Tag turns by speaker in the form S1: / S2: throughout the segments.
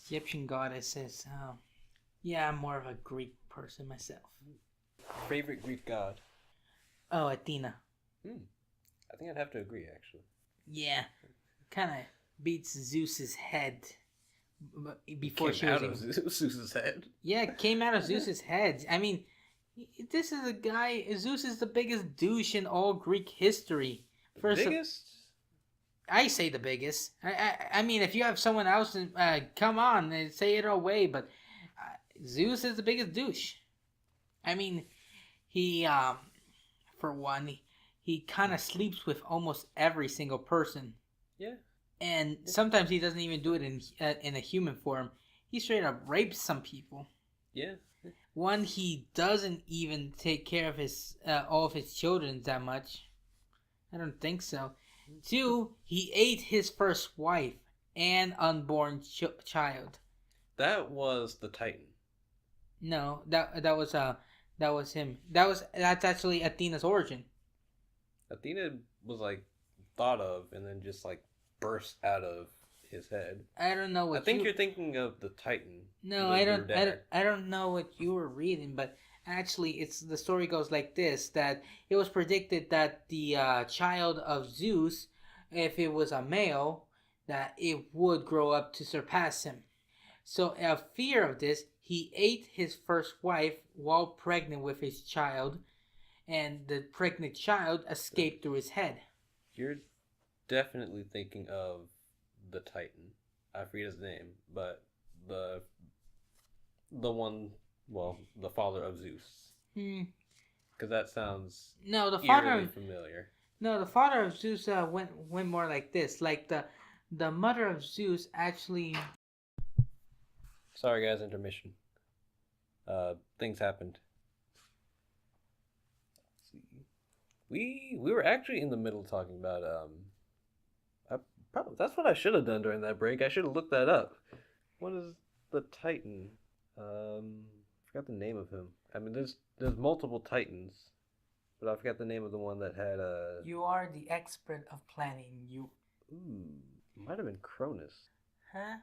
S1: Egyptian goddesses. Yeah, I'm more of a Greek person myself.
S2: Favorite Greek god?
S1: Oh, Athena.
S2: I think I'd have to agree, actually.
S1: Yeah, kind of beats Zeus's head before she
S2: Came
S1: was
S2: out of Zeus's head.
S1: Yeah, it came out of Zeus's head. I mean, this is a guy. Zeus is the biggest douche in all Greek history.
S2: Biggest?
S1: I say the biggest. I mean, if you have someone else, come on and say it away. But Zeus is the biggest douche. I mean, he, for one, he kind of sleeps with almost every single person.
S2: Yeah.
S1: And sometimes he doesn't even do it in a human form. He straight up rapes some people.
S2: Yeah.
S1: One, he doesn't even take care of his all of his children that much. I don't think so. Two, he ate his first wife and unborn child.
S2: That was the Titan.
S1: No, that was him. That's actually Athena's origin.
S2: Athena was like thought of and then just like burst out of his head.
S1: I don't know what.
S2: I think you're thinking of the Titan.
S1: No, I don't. I don't know what you were reading, but actually, the story goes like this: that it was predicted that the child of Zeus, if it was a male, that it would grow up to surpass him. So, out of fear of this, he ate his first wife while pregnant with his child, and the pregnant child escaped through his head.
S2: You're definitely thinking of the Titan. I forget his name, but the one, well, the father of Zeus. Because that sounds
S1: the father
S2: familiar.
S1: No, the father of Zeus went more like this. Like the mother of Zeus actually.
S2: Sorry, guys, intermission. Things happened. Let's see. We were actually in the middle talking about that's what I should have done during that break. I should have looked that up. What is the Titan? Forgot the name of him. I mean, there's multiple Titans, but I forgot the name of the one that had a.
S1: You are the expert of planning.
S2: Might have been Cronus.
S1: Huh?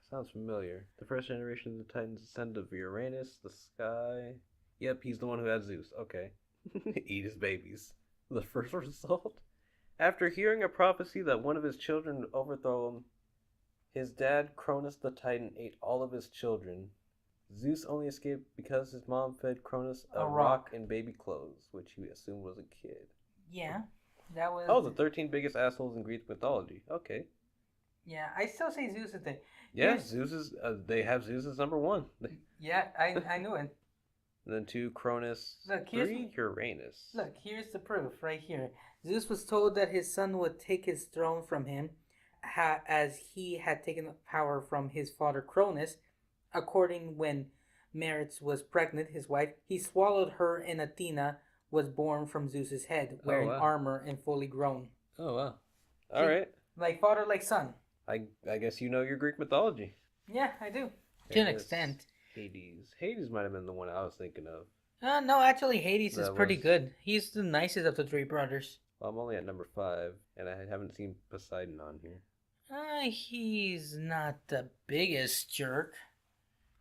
S2: Sounds familiar. The first generation of the Titans descended of Uranus, the sky. Yep, he's the one who had Zeus. Okay. Eat his babies. The first result? After hearing a prophecy that one of his children would overthrow him, his dad, Cronus the Titan, ate all of his children. Zeus only escaped because his mom fed Cronus a rock and baby clothes, which he assumed was a kid.
S1: Yeah, that was...
S2: Oh, the 13 biggest assholes in Greek mythology. Okay.
S1: Yeah, I still say Zeus is the...
S2: Yeah, Zeus is... they have Zeus as number 1.
S1: Yeah, I knew it.
S2: And then 2, Cronus.
S1: Look,
S2: 3, Uranus.
S1: Look, here's the proof right here. Zeus was told that his son would take his throne from him, as he had taken power from his father Cronus. According when Meritz was pregnant, his wife, he swallowed her, and Athena was born from Zeus's head, wearing armor and fully grown.
S2: Oh, wow. All right.
S1: Like father, like son.
S2: I guess you know your Greek mythology.
S1: Yeah, I do. To an extent.
S2: Hades might have been the one I was thinking of.
S1: No, actually, Hades is pretty good. He's the nicest of the three brothers.
S2: Well, I'm only at number 5, and I haven't seen Poseidon on here.
S1: He's not the biggest jerk.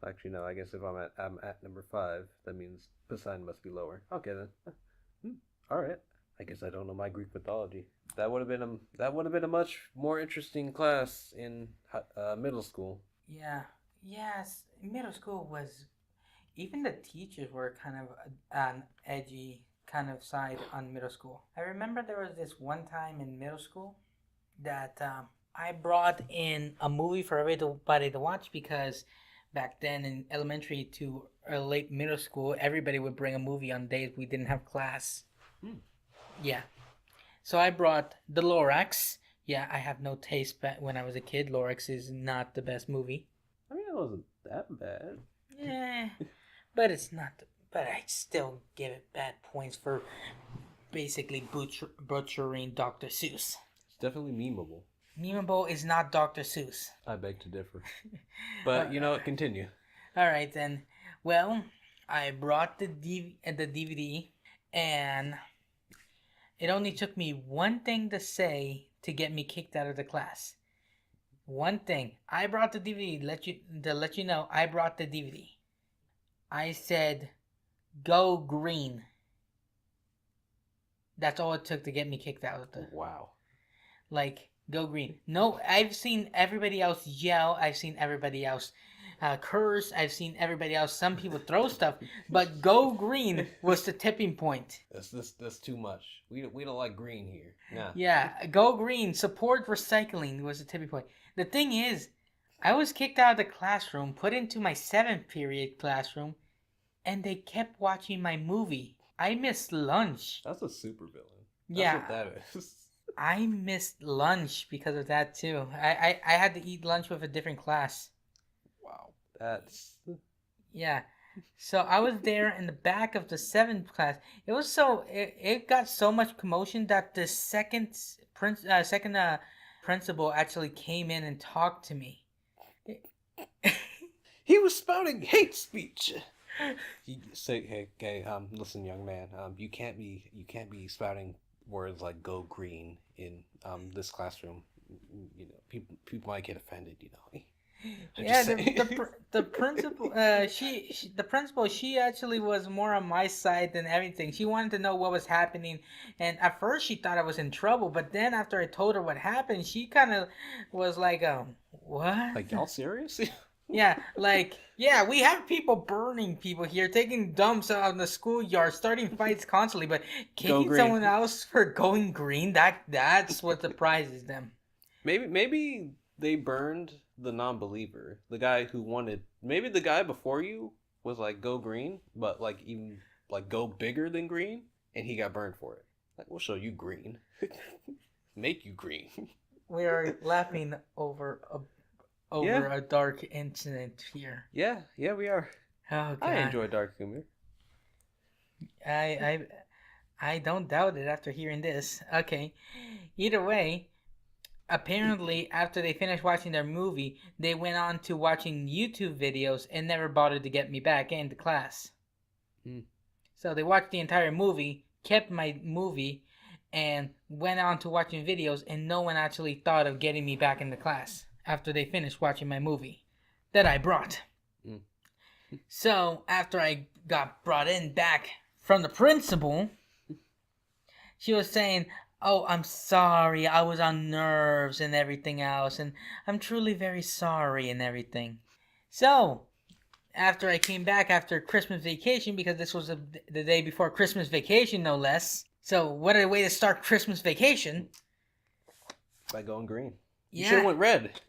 S2: Actually, no. I guess if I'm at number 5, that means Poseidon must be lower. Okay then. All right. I guess I don't know my Greek mythology. That would have been a much more interesting class in middle school.
S1: Yeah. Yes. Middle school was. Even the teachers were kind of an edgy kind of side on middle school. I remember there was this one time in middle school that I brought in a movie for everybody to watch, because back then in elementary to late middle school, everybody would bring a movie on days we didn't have class. Yeah. So I brought The Lorax. Yeah, I have no taste when I was a kid. Lorax is not the best movie.
S2: I mean, it wasn't that bad.
S1: Yeah, but it's not. But I still give it bad points for basically butchering Dr. Seuss.
S2: It's definitely memeable.
S1: Memeable is not Dr. Seuss.
S2: I beg to differ. But, continue.
S1: All right, then. Well, I brought the DVD, and it only took me one thing to say to get me kicked out of the class. One thing, I brought the DVD. To let you know, I brought the DVD. I said, "Go green." That's all it took to get me kicked out of the.
S2: Wow.
S1: Like, go green. No, I've seen everybody else yell. I've seen everybody else curse. I've seen everybody else. Some people throw stuff, but go green was the tipping point.
S2: That's too much. We don't like green here. Nah.
S1: Yeah, go green. Support recycling was the tipping point. The thing is, I was kicked out of the classroom, put into my 7th period classroom, and they kept watching my movie. I missed lunch.
S2: That's a supervillain.
S1: Yeah.
S2: That's what that is.
S1: I missed lunch because of that too. I had to eat lunch with a different class.
S2: Wow. That's
S1: Yeah. So I was there in the back of the 7th class. It was it got so much commotion that the second principal actually came in and talked to me.
S2: He was spouting hate speech. He say, hey, listen, young man, you can't be spouting words like "go green" in this classroom. You know, people might get offended. You know.
S1: Yeah, the principal, the principal, she actually was more on my side than everything. She wanted to know what was happening, and at first she thought I was in trouble, but then after I told her what happened, she kind of was like, what?
S2: Like, y'all serious?
S1: Yeah, like, yeah, we have people burning people here, taking dumps out in the schoolyard, starting fights constantly, but kicking someone else for going green, that's what surprises them.
S2: Maybe they burned the non-believer, the guy who wanted. Maybe the guy before you was like go green, but like even like go bigger than green, and he got burned for it. Like, we'll show you green, make you green.
S1: We are laughing over a dark incident here.
S2: Yeah, we are.
S1: Oh God.
S2: I enjoy dark humor.
S1: I don't doubt it after hearing this. Okay. Either way, apparently after they finished watching their movie, they went on to watching YouTube videos and never bothered to get me back into class. So they watched the entire movie, kept my movie, and went on to watching videos, and no one actually thought of getting me back into class after they finished watching my movie that I brought. So after I got brought in back from the principal, she was saying, "Oh, I'm sorry, I was on nerves and everything else, and I'm truly very sorry and everything." So after I came back after Christmas vacation, because this was the day before Christmas vacation, no less. So what a way to start Christmas vacation.
S2: By going green.
S1: Yeah.
S2: You should have went red.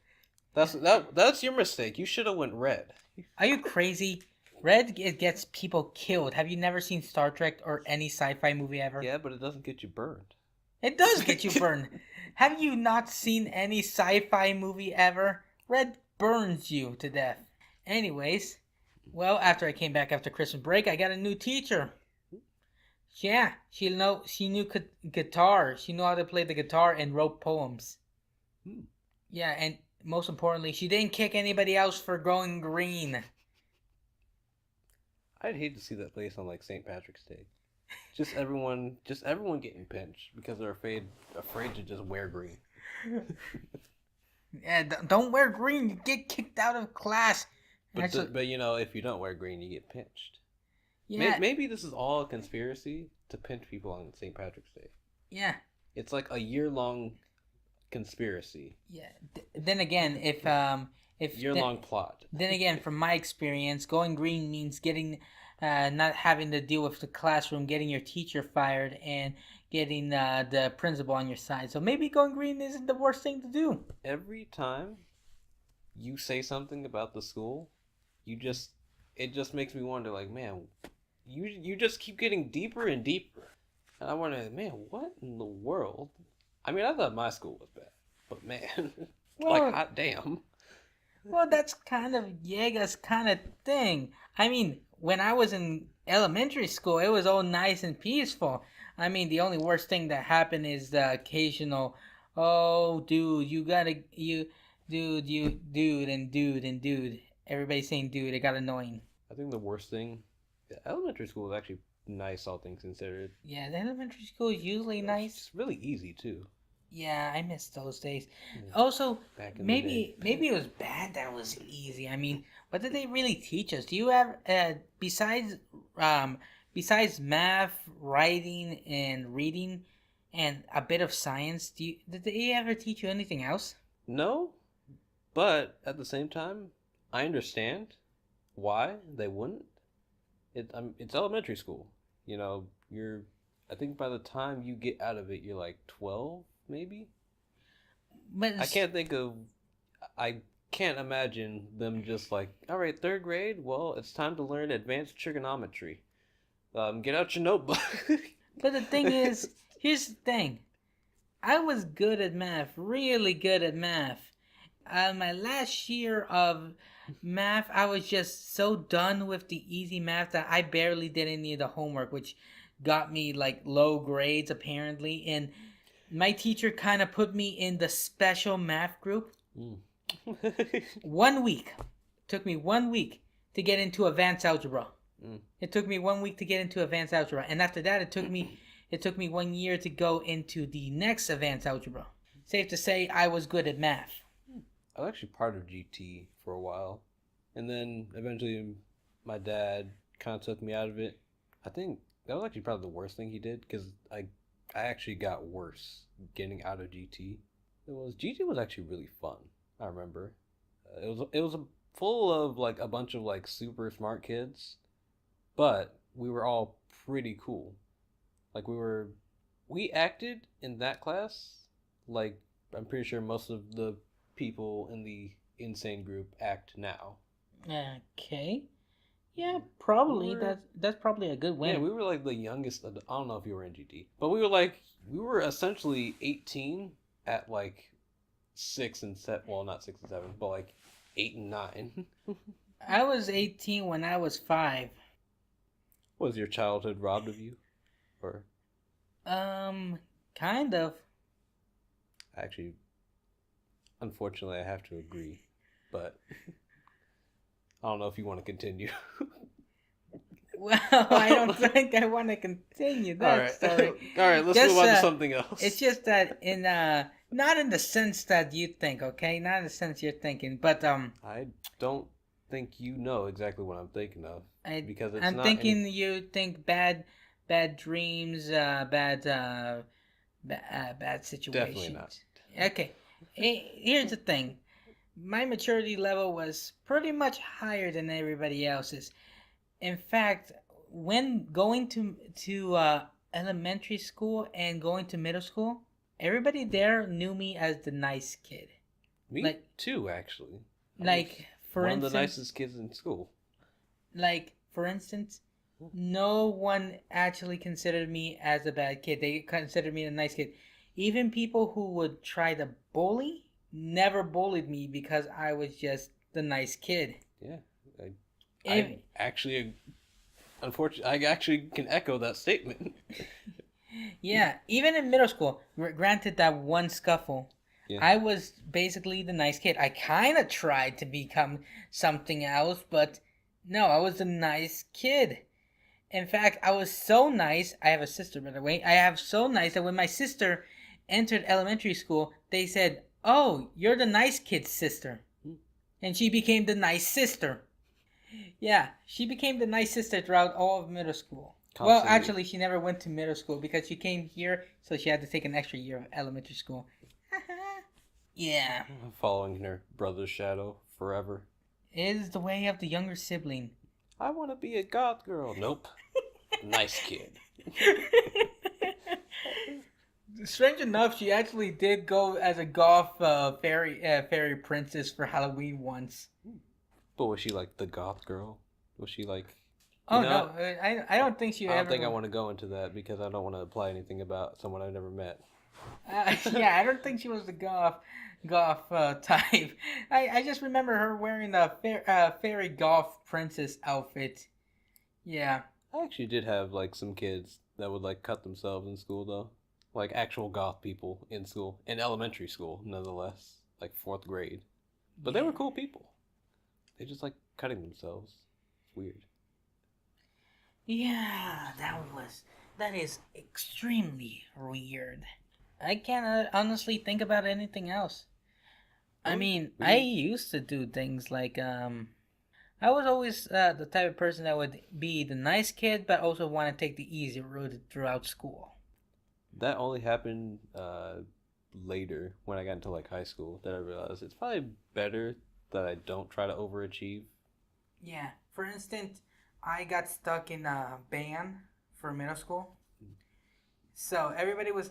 S2: That's your mistake. You should have went red.
S1: Are you crazy? Red, it gets people killed. Have you never seen Star Trek or any sci-fi movie ever?
S2: Yeah, but it doesn't get you burned.
S1: It does get you burned. Have you not seen any sci-fi movie ever? Red burns you to death. Anyways, well, after I came back after Christmas break, I got a new teacher. Yeah, she knew guitar. She knew how to play the guitar and wrote poems. Yeah, and most importantly, she didn't kick anybody else for going green.
S2: I'd hate to see that place on like St. Patrick's Day. Just everyone getting pinched because they're afraid to just wear green.
S1: Yeah, don't wear green. You get kicked out of class.
S2: But you know, if you don't wear green, you get pinched.
S1: Yeah.
S2: Maybe this is all a conspiracy to pinch people on St. Patrick's Day.
S1: Yeah.
S2: It's like a year-long conspiracy.
S1: Yeah. Then again, if
S2: year-long plot.
S1: Then again, from my experience, going green means getting not having to deal with the classroom, getting your teacher fired, and getting the principal on your side. So maybe going green isn't the worst thing to do.
S2: Every time you say something about the school, it just makes me wonder, like, man, you just keep getting deeper and deeper. And I wonder, man, what in the world? I mean, I thought my school was bad, but man, like, hot damn.
S1: Well, that's kind of Yega's kind of thing. I mean, when I was in elementary school, it was all nice and peaceful. I mean, the only worst thing that happened is the occasional, "Oh, dude, dude." Everybody's saying dude. It got annoying.
S2: I think the worst thing, elementary school is actually nice, all things considered.
S1: Yeah, the elementary school is usually nice.
S2: It's really easy, too.
S1: Yeah, I miss those days.
S2: Yeah,
S1: Also,
S2: back in the day.
S1: maybe it was bad that was easy. I mean, what did they really teach us? Do you have um besides math, writing, and reading, and a bit of science? Did they ever teach you anything else?
S2: No, but at the same time, I understand why they wouldn't. It's elementary school. You know, you're. I think by the time you get out of it, you're like 12, maybe.
S1: But
S2: I can't think of. I can't imagine them just like, all right, third grade. Well, it's time to learn advanced trigonometry. Get out your notebook.
S1: but the thing is, here's the thing. I was good at math, really good at math. My last year of math, I was just so done with the easy math that I barely did any of the homework, which got me like low grades apparently. And my teacher kind of put me in the special math group.
S2: Mm.
S1: 1 week. Took me 1 week to get into advanced algebra.
S2: Mm.
S1: It took me 1 week to get into advanced algebra, and after that, it took me 1 year to go into the next advanced algebra. Safe to say, I was good at math.
S2: I was actually part of GT for a while, and then eventually my dad kind of took me out of it. I think that was actually probably the worst thing he did because I actually got worse getting out of GT. GT was actually really fun. I remember it was full of like a bunch of like super smart kids, but we were all pretty cool. Like we acted in that class like I'm pretty sure most of the people in the insane group act now.
S1: Okay. Yeah, probably.
S2: We were
S1: That's probably a good
S2: Yeah,
S1: win.
S2: we were like the youngest. I don't know if you were in GT, but we were essentially 18 at like 6 and 7. Well, not 6 and 7, but like 8 and 9.
S1: I was 18 when I was 5.
S2: Was your childhood robbed of you, or
S1: Kind of.
S2: actually, unfortunately, I have to agree, but I don't know if you want to continue.
S1: Well, I don't think I want to continue
S2: All
S1: that
S2: right,
S1: story.
S2: all right. Let's
S1: Just,
S2: move on to something else.
S1: It's just that in not in the sense that you think, okay? Not in the sense you're thinking, but
S2: I don't think you know exactly what I'm thinking of because it's
S1: I'm
S2: not
S1: thinking you think bad dreams, bad
S2: Definitely not.
S1: situations. Okay, here's the thing. My maturity level was pretty much higher than everybody else's. In fact, when going to elementary school and going to middle school, everybody there knew me as the nice kid.
S2: Me
S1: Like
S2: too, actually. I was
S1: like for
S2: one of
S1: instance,
S2: the nicest kids in school.
S1: like for instance, no one actually considered me as a bad kid. They considered me a nice kid. Even people who would try to bully never bullied me because I was just the nice kid.
S2: Yeah,
S1: If,
S2: I actually, unfortunately, I actually can echo that statement.
S1: yeah, even in middle school, granted that one scuffle,
S2: Yeah.
S1: I was basically the nice kid. I kind of tried to become something else, but no, I was the nice kid. In fact, I was so nice. I have a sister, by the way. I have so nice that when my sister entered elementary school, they said, "Oh, you're the nice kid's sister," and she became the nice sister. Yeah, she became the nice sister throughout all of middle school. Well,
S2: Constantly
S1: actually, she never went to middle school because she came here, so she had to take an extra year of elementary school. Yeah,
S2: following in her brother's shadow forever.
S1: it is the way of the younger sibling.
S2: I want to be a goth girl. Nope. Nice kid.
S1: Strange enough, she actually did go as a goth fairy princess for Halloween once.
S2: But was she like the goth girl? Was she like?
S1: Oh
S2: You know,
S1: no, I don't think she
S2: I don't
S1: ever.
S2: think I want to go into that because I don't want to apply anything about someone I've never met.
S1: Yeah, I don't think she was the goth type. I just remember her wearing a fairy goth princess outfit. Yeah.
S2: I actually did have like some kids that would like cut themselves in school though. Like actual goth people in school. In elementary school, nonetheless. Like 4th grade. But they were cool people. They just like cutting themselves. It's weird.
S1: Yeah, that is extremely weird. I can't honestly think about anything else. I
S2: Well,
S1: mean, I
S2: we
S1: used to do things like I was always the type of person that would be the nice kid, but also want to take the easy route throughout school.
S2: that only happened later when I got into like high school that I realized it's probably better that I don't try to overachieve.
S1: Yeah. For instance, I got stuck in a band for middle school. So everybody was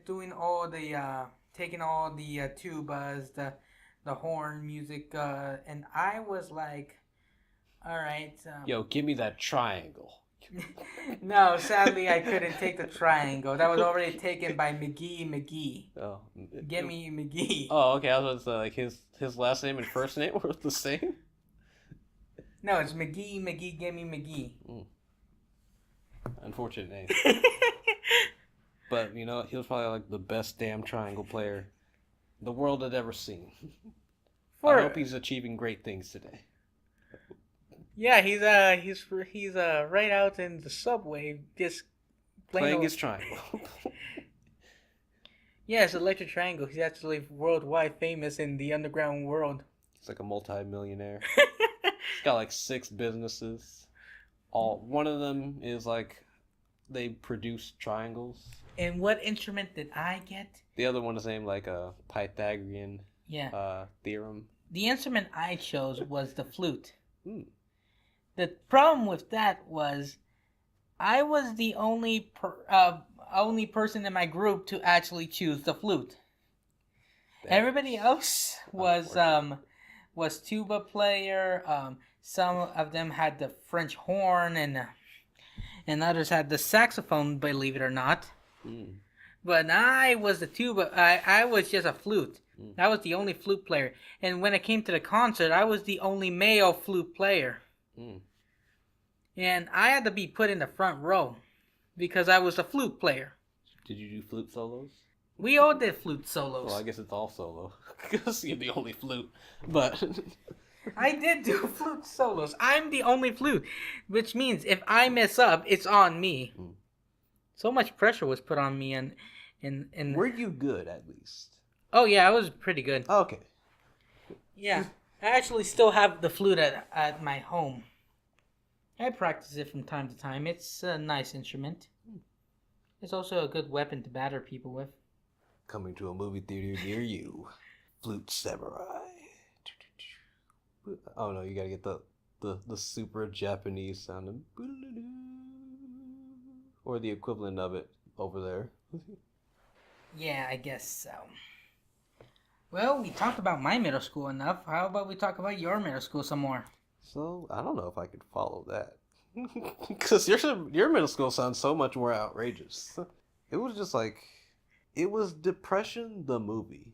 S1: doing all the taking all the tubas, the horn music, and I was like, all right.
S2: Yo, give me that triangle.
S1: No, sadly, I couldn't take the triangle. That was already taken by McGee.
S2: Oh,
S1: Gimme McGee.
S2: oh, okay. I was about to say like his last name and first name were the same.
S1: No, it's McGee, Gimme McGee.
S2: Unfortunate name. But you know, he was probably like the best damn triangle player the world had ever seen. I hope he's achieving great things today.
S1: Yeah, he's right out in the subway just
S2: Playing his triangle.
S1: Yeah, it's Electric Triangle. He's actually worldwide famous in the underground world.
S2: He's like a multi-millionaire. He's got like 6 businesses. One of them is like they produce triangles.
S1: And what instrument did I get?
S2: The other one is named like a Pythagorean theorem.
S1: The instrument I chose was the flute.
S2: Hmm.
S1: The problem with that was I was the only person in my group to actually choose the flute. Everybody else was tuba player. Some of them had the French horn, and others had the saxophone. Believe it or not.
S2: Mm.
S1: But I was the tuba. I was just a flute. I was the only flute player. And when it came to the concert, I was the only male flute player.
S2: Mm.
S1: And I had to be put in the front row because I was a flute player.
S2: Did you do flute solos?
S1: We all did flute solos.
S2: Well, I guess it's all solo because you're the only flute. But
S1: I did do flute solos. I'm the only flute, which means if I mess up, it's on me.
S2: Mm.
S1: So much pressure was put on me, and
S2: were you good at least?
S1: Oh yeah, I was pretty good.
S2: Oh, okay.
S1: Yeah, I actually still have the flute at my home. I practice it from time to time. It's a nice instrument. It's also a good weapon to batter people with.
S2: Coming to a movie theater near you, Flute Samurai. Oh no, you gotta get the super Japanese sounding, or the equivalent of it over there.
S1: Yeah, I guess so. Well, we talked about my middle school enough. How about we talk about your middle school some more?
S2: So I don't know if I could follow that, because your middle school sounds so much more outrageous. It was just like, it was Depression the movie.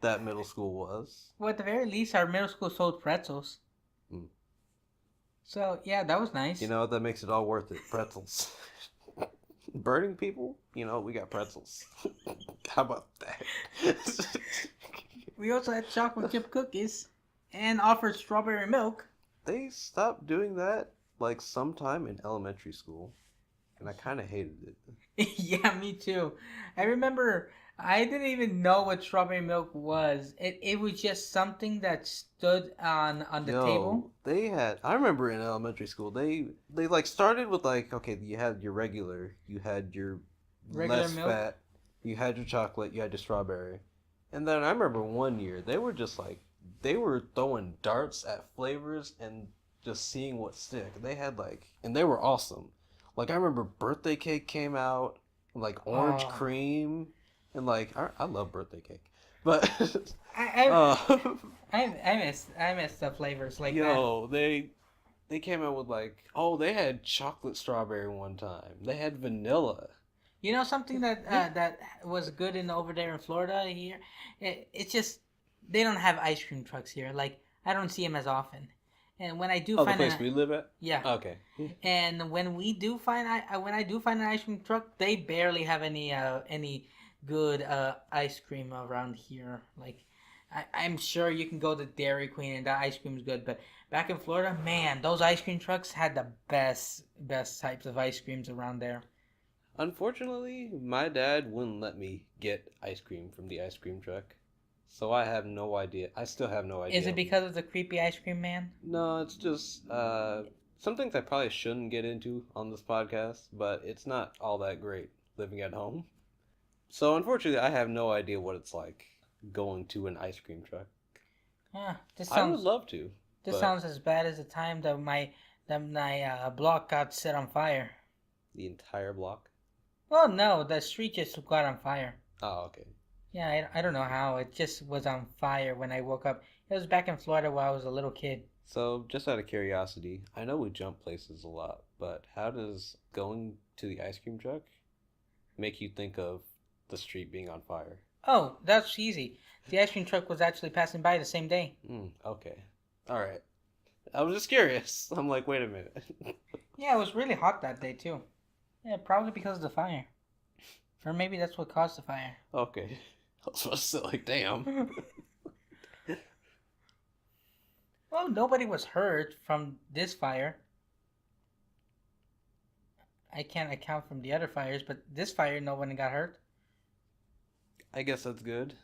S2: That middle school was.
S1: Well, at the very least, our middle school sold pretzels.
S2: Mm.
S1: So yeah, that was nice.
S2: You know, that makes it all worth it. Pretzels. Burning people, you know, we got pretzels. How about that?
S1: We also had chocolate chip cookies and offered strawberry milk.
S2: They stopped doing that like sometime in elementary school, and I kind of hated it.
S1: Yeah, me too. I remember I didn't even know what strawberry milk was. It was just something that stood on the table.
S2: They had. I remember in elementary school, they like started with like, okay, you had your you had your
S1: Regular
S2: less
S1: milk?
S2: fat, you had your chocolate, you had your strawberry, and then I remember one year they were just like, they were throwing darts at flavors and just seeing what stick. They had like, and they were awesome. Like I remember birthday cake came out, and like orange cream. And like I love birthday cake, but
S1: I miss the flavors like that.
S2: They came out with like, oh, they had chocolate strawberry one time. They had vanilla.
S1: You know something that that was good over there in Florida here. It's just they don't have ice cream trucks here. Like I don't see them as often. And when I do find
S2: the place we live at.
S1: Yeah.
S2: Okay.
S1: And when I do find an ice cream truck, they barely have any good ice cream around here. Like I'm sure you can go to Dairy Queen and the ice cream is good, but back in Florida, man, those ice cream trucks had the best types of ice creams around there.
S2: Unfortunately, my dad wouldn't let me get ice cream from the ice cream truck. So I have no idea. I still have no idea.
S1: Is it because of the creepy ice cream man?
S2: No, it's just some things I probably shouldn't get into on this podcast, but it's not all that great living at home. So unfortunately, I have no idea what it's like going to an ice cream truck.
S1: Yeah,
S2: I would love to.
S1: this
S2: but
S1: sounds as bad as the time that my block got set on fire.
S2: The entire block?
S1: Well, no, the street just got on fire.
S2: Oh, okay.
S1: Yeah, I don't know how. It just was on fire when I woke up. It was back in Florida while I was a little kid.
S2: So, just out of curiosity, I know we jump places a lot, but how does going to the ice cream truck make you think of the street being on fire?
S1: Oh, that's easy. The ice cream truck was actually passing by the same day.
S2: Okay. Alright. I was just curious. I'm like, wait a minute.
S1: Yeah, it was really hot that day, too. Yeah, probably because of the fire. Or maybe that's what caused the fire.
S2: Okay. I was supposed to say, like, damn.
S1: Well, nobody was hurt from this fire. I can't account from the other fires, but this fire, no one got hurt.
S2: I guess that's good.